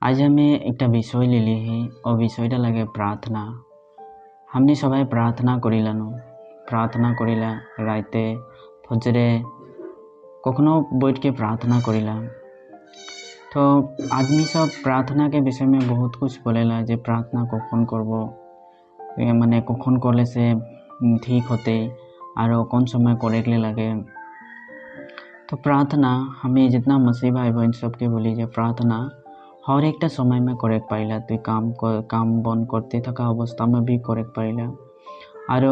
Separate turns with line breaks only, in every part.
আজ আমি একটা বিষয় লিলিহি ও বিষয়টা লাগে প্রার্থনা। हमनी सबाई प्रार्थना करिलानु प्रार्थना करिला राइते फजरे कखनो बैठ के प्रार्थना करिला। तो आदमी सब प्रार्थना के विषय में बहुत कुछ बोलेला जे प्रार्थना कखन करबो माने कखन करले से ठीक होते और कौन समय करे लगे। तो प्रार्थना हमें जितना मसीह भाई बहन सबके बोली जे प्रार्थना हर एक समय में करे पाइला। तुई काम बंद करते थका अवस्था में भी करे पाइला और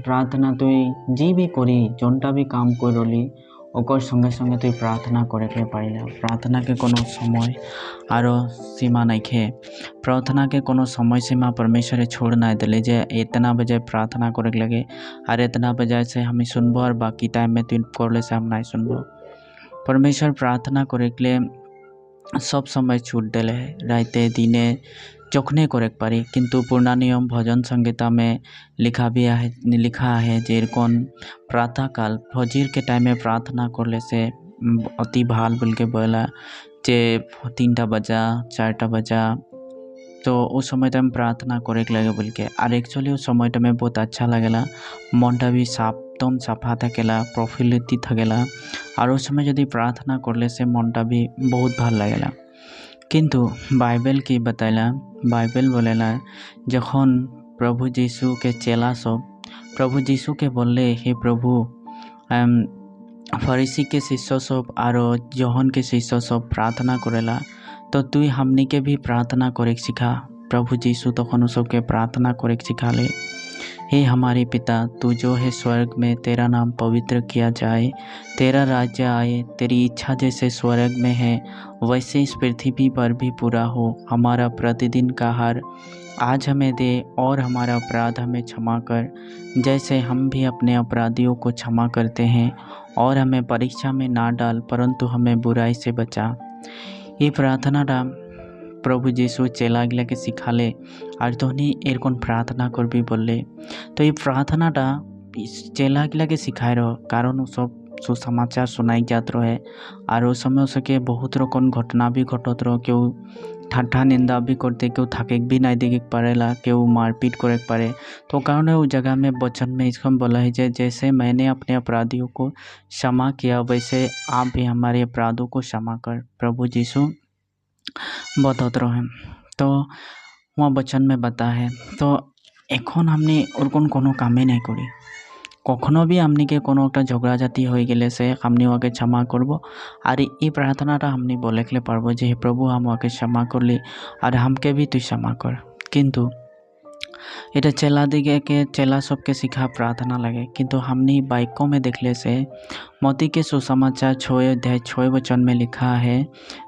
प्रार्थना तुई जी भी करी जोनटा भी काम करली ओकर संगे संगे तुई प्रार्थना करे पाइला। प्रार्थना के कोनो समय और सीमा नहीं खे। प्रार्थना के कोनो समय सीमा परमेश्वर छोड़ ना दिले जे इतना बजे प्रार्थना करे लगे और इतना बजे से हम सुनबो और बाकी टाइम में तुई करले से हम नहीं सुनबो। परमेश्वर प्रार्थना करे के लिए सब समय छूट दिले है राइते दिने जखने करे पारी। किंतु पूर्णा नियम भजन संगीता में लिखा है जे कौन प्रातः काल फजीर के टाइम में प्रार्थना करले से अति भाल बोल के बोला जे 3टा बजा 4टा बजा तो उस समय टाइम प्रार्थना करे लगे बोल के। और एक्चुअली उस समय टाइम में बहुत अच्छा लगेला, मनटा भी एकदम साफा थकेला, प्रफुल्लित थकेला और उस समय यदि प्रार्थना करले से मनटा भी बहुत भल लगेला। किंतु बाइबल की बताइला, बाइबल बोलेला जखन प्रभु यीशु के चेला सब प्रभु यीशु के बोले हे प्रभु फरीसी के शिष्य सब और योहन के शिष्य सब प्रार्थना करेला तो तुई हमनी के भी प्रार्थना करे सिखा। प्रभु यीशु तखन सबके प्रार्थना करे सिखा ले। हे हमारे पिता तू जो है स्वर्ग में, तेरा नाम पवित्र किया जाए, तेरा राज्य आए, तेरी इच्छा जैसे स्वर्ग में है वैसे इस पृथ्वी पर भी पूरा हो। हमारा प्रतिदिन का आहार आज हमें दे और हमारा अपराध हमें क्षमा कर जैसे हम भी अपने अपराधियों को क्षमा करते हैं, और हमें परीक्षा में ना डाल परंतु हमें बुराई से बचा। ये प्रार्थना प्रभु यीशु चेला गिला के सिखाले और धोनी एरकम प्रार्थना कर भी बोले। तो ये प्रार्थना चेला गिला के सिखाए रहो कारण सब सुसमाचार सुनाई जात रहे और उस समय उसके बहुत रकम घटना भी घटत रहो। क्यों ठाट्ठा निंदा भी करते, क्यों थके भी नहीं देखे पारेला, क्यों मारपीट करे पारे। तो कारण उस जगह में वचन में इसको बोला है जैसे मैंने अपने अपराधियों को क्षमा किया वैसे आप भी हमारे अपराधों को क्षमा कर, प्रभु यीशु बतात रहे। तो वहाँ वचन में बता है। तो एखन हमने और कोनो कामे नहीं करी, कखनो भी हमनी के कोनो एक झगड़ा जाती हो गले से हमनी वहाँ क्षमा करब और ये प्रार्थना हमनी बोले के पारबो जे प्रभु हम वहाँ क्षमा करली और हमके भी तु क्षमा कर। किंतु ये चेला दिखे के चेला सबके सिखा प्रार्थना लगे। किंतु हमनी बाइकों में देखले से मोती के सुसमाचार 6 अध्याय 6 वचन में लिखा है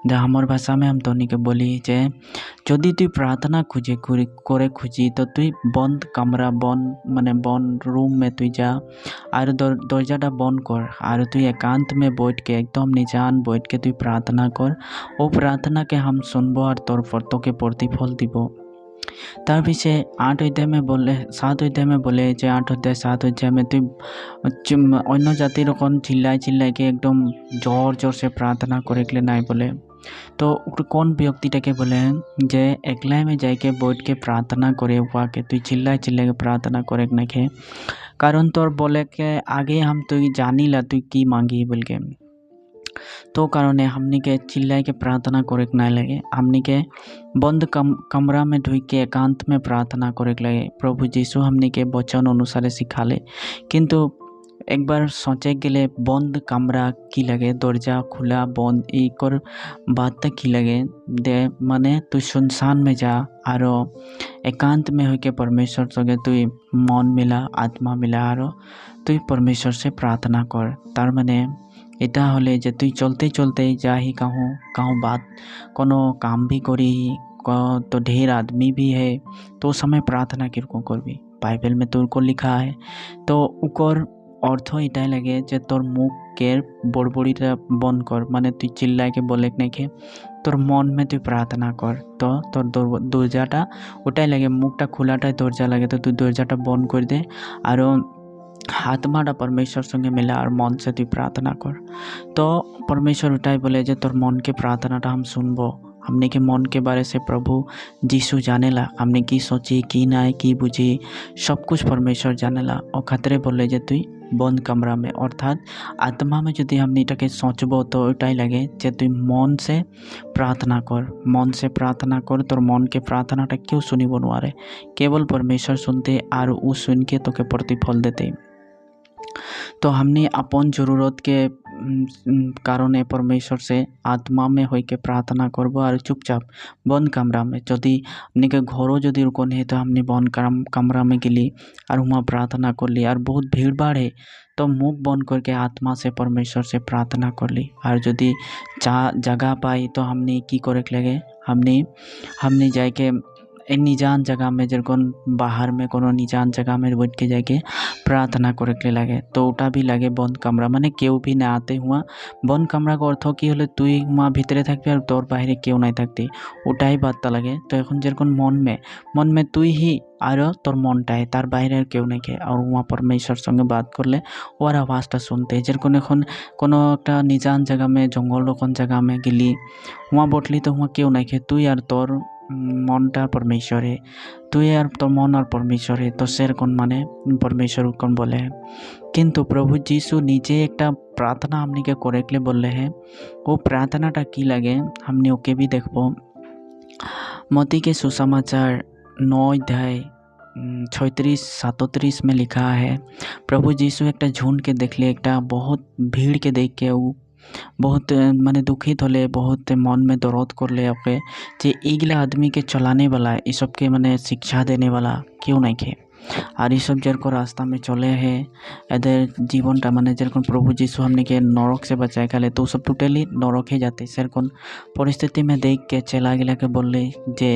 जो हमार भाषा में हम तोनी के बोली जे यदि तु प्रार्थना करे खुजी तो तु बंद कमरा बंद रूम में तु जा और दरजाटा बंद कर और तु एकांत में बैठ के एकदम निजान बैठ के तु प्रार्थना कर। वो प्रार्थना के हम सुनबो और तोर फर्तो के प्रतिफल दीबो। तार पीछे 8 अध्याय में बोले 7 अध्याय में बोले जे 8 अध्याय 7 अध्याय में तु अन्य जाति रकम चिल्लाई के एकदम जोर से प्रार्थना करे के लिए नहीं बोले। तो कौन व्यक्तिटाके बोले जे एकला में जाके बैठ के प्रार्थना करे हुआ के तु चिल्ला के प्रार्थना करे नहीं खे कारण तोर बोले के आगे हम तु जानी ला तु की मांगी बोल के। तो कारण हमनी के चिल्लाए के प्रार्थना करे के नहीं लगे, हमनी के बंद कमरा में ढुक के एकांत में प्रार्थना करे के लगे। प्रभु यीशु हमनी के वचन अनुसार सिखाले। किंतु एक बार सोचे के लिए बंद कमरा की लगे, दरजा खुला बंद एक बात तक की लगे दे माने तु सुनसान में जा और एकांत में होके परमेश्वर सगे तु मन मिला आत्मा मिला और तु परमेश्वर से प्रार्थना कर। तार माने इटा हले जे तु चलते चलते जा ही कहूँ बात कोनो काम भी करी तो ढेर आदमी भी है तो समय प्रार्थना किरको करबी। बाइबल में तो लिखा है तो उकर अर्थ इटाई लगे जे तोर मुख के बड़बड़ीटा बंद कर माने तु चिल्ला के बोले नहीं के तोर मन में तु प्रार्थना कर। तो तोर दरजाटा उठाई लगे मुखटा खुलाटा दरजा लगे तो तु दरजाटा बंद कर दे और आत्माटा परमेश्वर संगे मिला और मन से तु प्रार्थना कर। तो परमेश्वर उठाई बोले जे तोर मन के प्रार्थनाटा हम सुनबो हमने के मन के बारे से प्रभु जीसु जानेला। हमने की सोची की नाय की बुझी सब कुछ परमेश्वर जानेला। और खतरे बोले जे तुई बंद कमरा में अर्थात आत्मा में यदि हमने इटाके सोचबो तो एटाई लगे जे तुई मन से प्रार्थना कर, मन से प्रार्थना कर। तोर मन के प्रार्थनाटा क्यों सुनिब नोरे, केवल परमेश्वर सुनते और उ सुन के तोके प्रतिफल देते। तो हमने अपन जरूरत के कारणे परमेश्वर से आत्मा में होई के प्रार्थना करब और चुपचाप बंद कमरा में। जदि हमने के घरों जदि रुको नहीं तो हमने बंद कमरा में गेली और वहाँ प्रार्थना कर ली। और बहुत भीड़ भाड़ है तो मुख बंद करके आत्मा से परमेश्वर से प्रार्थना कर ली। और यदि जगह पाई तो हमने की करे लगे, हमने जाके निजान जगह में जेरकम बाहर में कोनो निजान जगह में बैठ के जाके प्रार्थना करे के लगे। तो उटा भी लगे बंद कमरा, माने केउ भी ना आते हुआ बंद कमरा का अर्थ कि हले तुई वहाँ भितरे थाकबि और तोर बाहरे केउ नाई थाकते, ओटाई बार्ता लगे। तो एखन जेरकम मन में तुई ही और तोर मनटाई, तार बाहरे केउ नाई के। और वहाँ परमेश्वर संगे बात करले ओर आवाज़टा सुनते। जेरकम एखन कोनो एकटा निजान जगह में जंगल रकम जगह में गेली, वहाँ बैठली तो वहाँ केउ नाई के, तुई और तोर मनटा परमेश्वर है, तुई यार तो मन और परमेश्वर है। तो सेरकम माने परमेश्वर कौन बोले हैं। किंतु प्रभु जीशु नीचे एक प्रार्थना हमने के करेक्टली बोले हैं। वो प्रार्थनाटा की लगे हमने ओके भी देखबो। मती के सुसमाचार 9 अध्याय 36-37 में लिखा है, प्रभु जीशु एक झुंड के देखले, एक बहुत भीड़ के देख के वो बहुत माने दुखित होले, बहुत मन में दर्द कर ले ओके जे इगला आदमी के चलाने वाला ये सब के माने शिक्षा देने वाला क्यों नहीं खे। और ये सब जेरको रास्ता में चले है एদের जीवनटा माने जेरकम प्रभु जीशु हमने के नरक से बचाए खाले तो सब टोटली नरक ही जाते। सेरकम परिस्थिति में देख के चला गिला के बोलले जे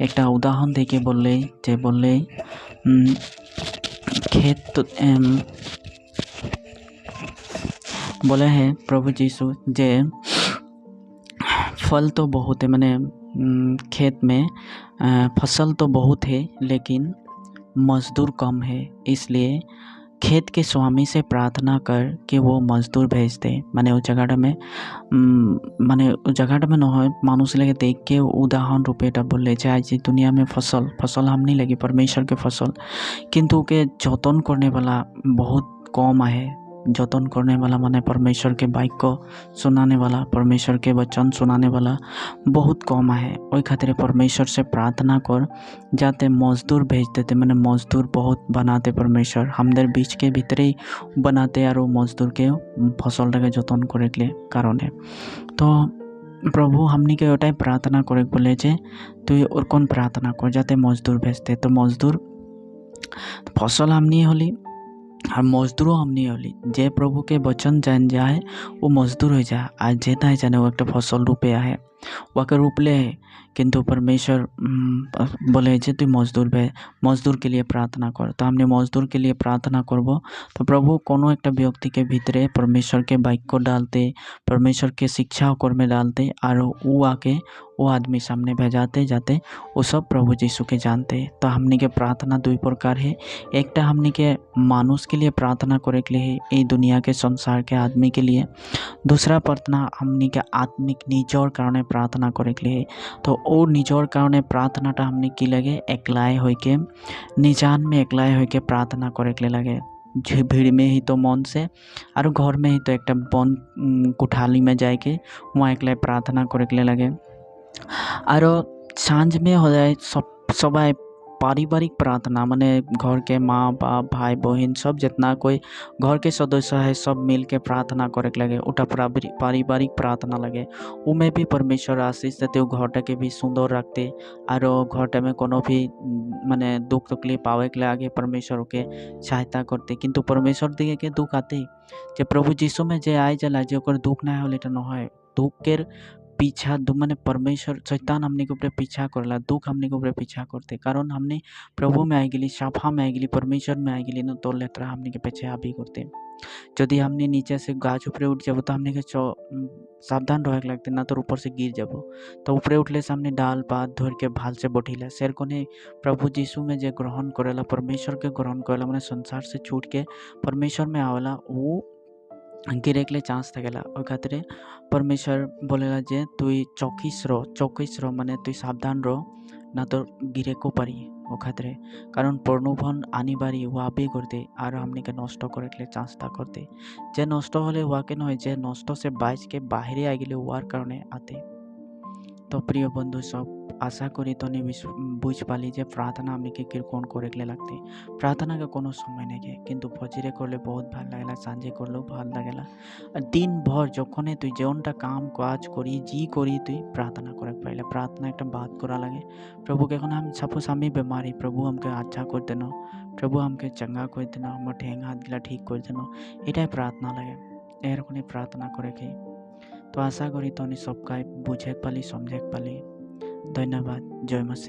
एक उदाहरण दे के बोलले जे बोलले खेत तो बोले हैं प्रभु जीशु जे फल तो बहुत है, माने खेत में फसल तो बहुत है लेकिन मजदूर कम है। इसलिए खेत के स्वामी से प्रार्थना कर कि वो मजदूर भेज दे। माने उस जगह में न हो मानुष लगे देख के उदाहरण रूपेटा बोले जे आज दुनिया में फसल हम नहीं लगी परमेश्वर के फसल, किंतु के जतन करने वाला बहुत कम है। जतन करने वाला माने परमेश्वर के वाक्य सुनाने वाला, परमेश्वर के वचन सुनाने वाला बहुत कम है। वही खातिर परमेश्वर से प्रार्थना कर जाते मजदूर भेज देते, माने मजदूर बहुत बनाते परमेश्वर हमদের बीच के भीतरे ही बनाते और वो मजदूर के फसल के जतन करे के कारण है। तो प्रभु हमनी के ओटाई प्रार्थना करे बोले जे तुई और कौन प्रार्थना कर जाते मजदूर भेजते। तो मजदूर फसल हमनी होली और मजदूरों हमनी होली। जे प्रभु के वचन जान जाए वो मजदूर हो जाए, आज जे ना जाने वो एक फसल रूपे है वाके रूपले है। किंतु परमेश्वर बोले जे तू मजदूर के लिए प्रार्थना कर। तो हमने मजदूर के लिए प्रार्थना करब तो प्रभु कोनो एक व्यक्ति के भीतरे परमेश्वर के वाक्य डालते, परमेश्वर के शिक्षा कर में डालते और वो आके वो आदमी सामने भेजाते जाते वो सब प्रभु यीशु के जानते। तो हमने के प्रार्थना दो प्रकार है, एक हमने के मानुष के लिए प्रार्थना करे के लिए ये दुनिया के संसार के आदमी के लिए, दूसरा प्रार्थना हमने के आत्मिक निजर कारण प्रार्थना करे के लिए। तो और निजर कारण प्रार्थनाटा हमने की लगे एकलाए हो के निजान में एकलाए हो के प्रार्थना करे के लगे। भीड़ में ही तो मन से और घर में ही तो एक बन कुठाली में जाके वहाँ एकलाए प्रार्थना करे के लगे। और सांझ में हो जाए सबाई पारिवारिक प्रार्थना, माने घर के माँ बाप भाई बहन सब जितना कोई घर के सदस्य है सब मिल के प्रार्थना करे के लगे, उटा पारिवारिक प्रार्थना लगे। उमें भी परमेश्वर आशीष देते, वो घरटा के भी सुंदर रखते और घरटा में कोनो भी माने दुख तकलीफ आवे के आगे परमेश्वर के सहायता करते। किंतु परमेश्वर दिए के दुख आते जे प्रभु यीशु में जे आए जला जे ओकर दुख ना होले न है, दुख के पीछा माने परमेश्वर शैतान हमने के ऊपर पीछा करला, दुख हमने के ऊपर पीछा करते कारण हमने प्रभु में आई गली, साफा में आई गली, परमेश्वर में आई गली न तो लेतरा हमने के पीछे आबी करते। यदि हमने नीचे से गाछ ऊपर उठ जाबो तो हमने के सावधान रहे लगते ना तो ऊपर से गिर जाबो। तो ऊपर उठले से हमने डाल पात धोर के भाल से बैठिला शेर कोने प्रभु यीशु में जे ग्रहण करेला, परमेश्वर के ग्रहण करेला, माने संसार से छूट के परमेश्वर में आवेला, वो गिरेकले चांस थकेला ओई खातिर परमेश्वर बोलेला जे तुई चौकिस रह माने तुई सावधान रह ना तो गिरेको पारी ओ खातिर कारण प्रलोभन आनिबारी वाबे करते और हमने के नष्ट करे चांस ता करते जे नष्ट हले हुआके नय जे नष्ट से बाइच के बाहरे आगिले हुआर कारणे आते। तो प्रिय बंधु सब आशा करी तनी बुझ पाली जे प्रार्थना हमने के किरकोन करे लगते प्रार्थना के कोनो समय नहीं के किंतु फजरे करले बहुत भाल लागेला सांझे करलेও भाल लागेला दिन भर जखने तुई जेनटा काम काज करी जी करी तुई प्रार्थना करे पाइले प्रार्थना एक बात करा लगे प्रभु के हम सपोज हमें बेमारी प्रभु हमके अच्छा कर देना प्रभु हमके चंगा कर देना हम ठेंग हाथ गिला ठीक कर देना एटाই प्रार्थना लगे एरकम प्रार्थना करे के। तो आशा करी तनी सबका बुझे पाली समझे पाली। धन्यवाद। जय मसीह।